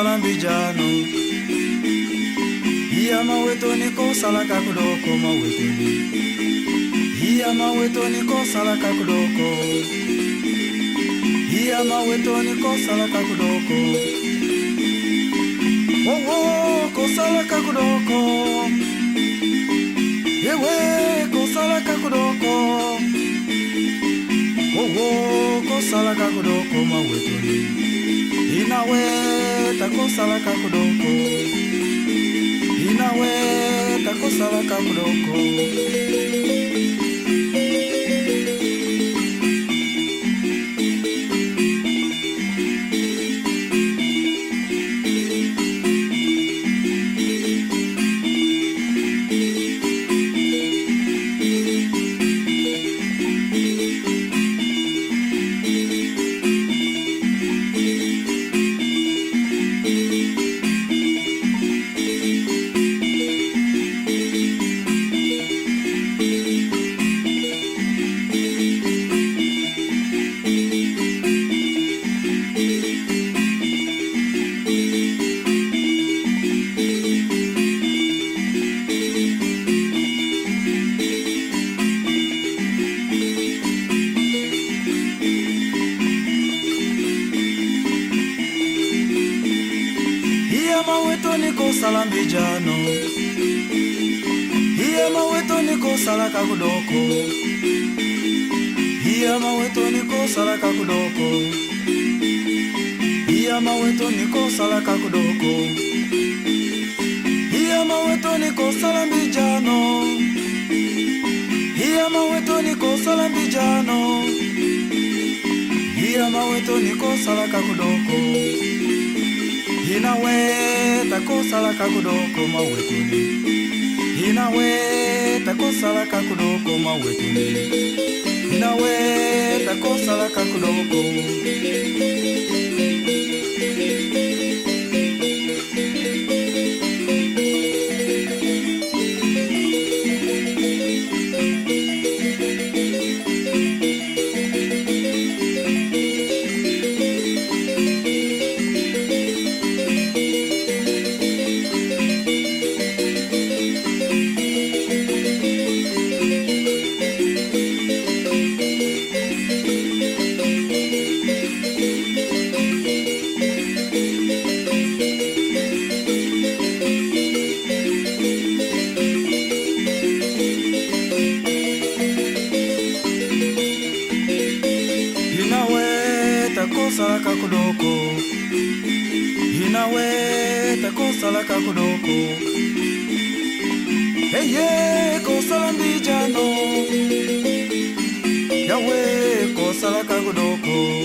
salambijano. Iya Mawetoni ko salaka kudoko Mawetoni. Iya Mawetoni ko salaka kudoko. Iya Mawetoni ko salaka kudoko. Oh oh ko salaka kudoko. Ewe ko salaka kudoko. Oh oh ko salaka kudoko Mawetoni. Inawe ta ko salaka kudoko. Inawe ta ko salaka kudoko. Mawetoni ko salambijano. Iya Mawetoni ko salaka kudoko. Iya Mawetoni ko salaka kudoko. Iya Mawetoni ko salaka kudoko. Iya Mawetoni ko salambijano. Iya Mawetoni ko salambijano. Iya Mawetoni ko salaka kudoko. Inawe ta ko salaka kudoko Mawetoni. Inawe ta ko salaka kudoko Mawetoni. Inawe ta ko salaka kudoko. Salaka kudoko. Inawe ta ko salaka kudoko. Hey yeah ko salambijano. Yawe ko salaka kudoko.